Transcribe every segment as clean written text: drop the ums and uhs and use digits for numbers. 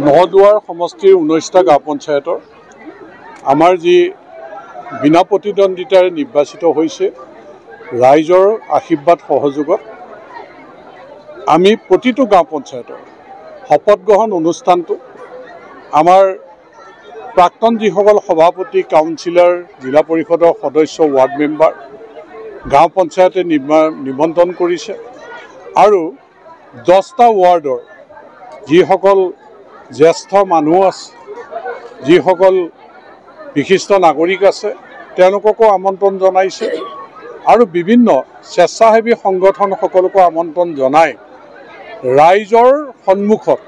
নহদুৱাৰ সমষ্টিৰ 19টা গাঁও পঞ্চায়তৰ আমাৰ যি বিনা প্ৰতিদ্বন্দ্বিতাৰে নিৰ্বাচিত হৈছে ৰাইজৰ আশীৰ্বাদ সহযোগত আমি প্ৰতিটো গাঁও পঞ্চায়তৰ শপত গ্ৰহণ অনুষ্ঠানটো আমাৰ প্ৰাক্তন যিসকল সভাপতি কাউন্সিলৰ জিলা পৰিষদৰ সদস্য ৱাৰ্ড মেম্বাৰ গাঁও পঞ্চায়তে নিমন্ত্ৰণ কৰিছে আৰু 10টা ৱাৰ্ডৰ যিসকল জ্যেষ্ঠ মানুহ আছে যিসকল বিশিষ্ট নাগৰিক আছে তেওঁলোককো আমন্ত্ৰণ জনাইছে আৰু বিভিন্ন স্বেচ্ছাসেৱী সংগঠন সকলকো আমন্ত্ৰণ জনাই ৰাইজৰ সন্মুখত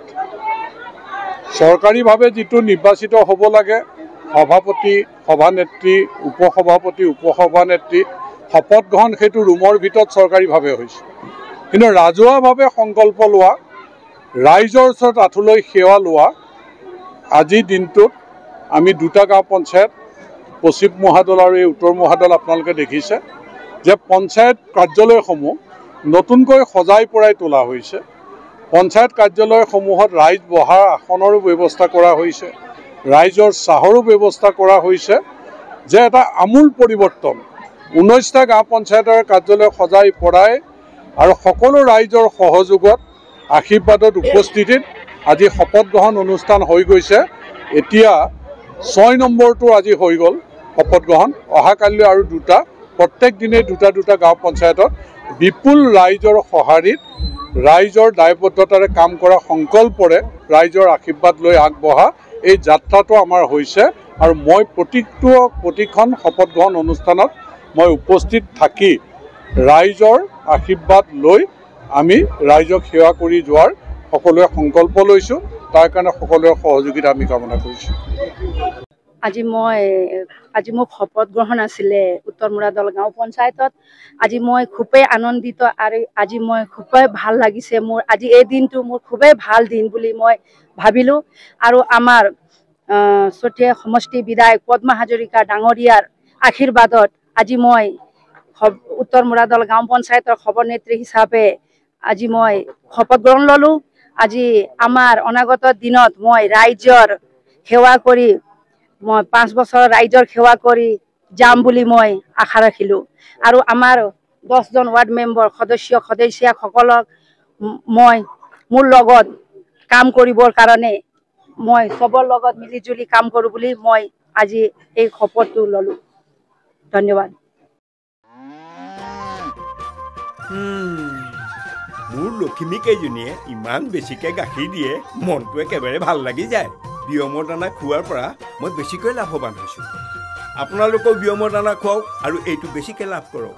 চৰকাৰীভাৱে যিটো নিৰ্বাচিত হ'ব লাগে সভাপতি সভানেত্ৰী উপসভাপতি উপসভানেত্ৰী শপত গ্ৰহণ সেইটো ৰুমৰ ভিতৰত চৰকাৰীভাৱে হৈছে কিন্তু ৰাজহুৱাভাৱে সংকল্প লোৱা ৰাইজৰ ওচৰত আঁঠুলৈ সেৱা লোৱা আজিৰ দিনটোত আমি দুটা গাঁও পঞ্চায়ত পশ্চিম মহাদল আৰু এই উত্তৰ মহাদল আপোনালোকে দেখিছে যে পঞ্চায়ত কাৰ্যালয়সমূহ নতুনকৈ সজাই পৰাই তোলা হৈছে পঞ্চায়ত কাৰ্যালয়সমূহত ৰাইজ বহাৰ আসনৰো ব্যৱস্থা কৰা হৈছে ৰাইজৰ চাহৰো ব্যৱস্থা কৰা হৈছে যে এটা আমূল পৰিৱৰ্তন 19টা গাঁও পঞ্চায়তৰ কাৰ্যালয় সজাই পৰাই আৰু সকলো ৰাইজৰ সহযোগত আশীৰ্বাদত উপস্থিতিত আজি শপত গ্ৰহণ অনুষ্ঠান হৈ গৈছে এতিয়া 6 নম্বৰটো আজি হৈ গ'ল শপত গ্ৰহণ অহাকালিলৈ আৰু দুটা প্ৰত্যেক দিনে দুটা গাঁও পঞ্চায়তত বিপুল ৰাইজৰ সঁহাৰিত ৰাইজৰ দায়বদ্ধতাৰে কাম কৰা সংকল্পৰে ৰাইজৰ আশীৰ্বাদ লৈ আগবঢ়া এই যাত্ৰাটো আমাৰ হৈছে আৰু মই প্ৰতিখন শপত গ্ৰহণ অনুষ্ঠানত মই উপস্থিত থাকি ৰাইজৰ আশীৰ্বাদ লৈ আমি ৰাইজক সেৱা কৰি যোৱাৰ সকলোৱে সংকল্প লৈছোঁ তাৰ কাৰণে সকলোৰে সহযোগিতা আমি কামনা কৰিছোঁ আজি মোৰ শপত গ্ৰহণ আছিলে উত্তৰ মুৰাদল গাঁও পঞ্চায়তত আজি মই খুবেই আনন্দিত আৰু আজি মই খুবেই ভাল লাগিছে মোৰ আজি এই দিনটো মোৰ খুবেই ভাল দিন বুলি মই ভাবিলোঁ আৰু আমাৰ চতিয়া সমষ্টি বিধায়ক পদ্মা হাজৰিকা ডাঙৰীয়াৰ আশীৰ্বাদত আজি মই উত্তৰ মুৰাদল গাঁও পঞ্চায়তৰ সভানেত্ৰী হিচাপে আজি মই শপত গ্ৰহণ ল'লোঁ আজি আমাৰ অনাগত দিনত মই ৰাইজৰ সেৱা কৰি মই 5 বছৰ ৰাইজৰ সেৱা কৰি যাম বুলি মই আশা ৰাখিলোঁ আৰু আমাৰ 10জন ৱাৰ্ড মেম্বাৰ সদস্যসকলক মই মোৰ লগত কাম কৰিবৰ কাৰণে মই সবৰ লগত মিলিজুলি কাম কৰোঁ বুলি মই আজি এই শপতটো ল'লোঁ ধন্যবাদ মোৰ লখিমী কেইজনীয়ে ইমান বেছিকৈ গাখীৰ দিয়ে মনটো একেবাৰে ভাল লাগি যায় বিয়মৰ দানা খোৱাৰ পৰা মই বেছিকৈ লাভৱান হৈছোঁ আপোনালোকেও বিয়মৰ দানা খুৱাওক আৰু এইটো বেছিকৈ লাভ কৰক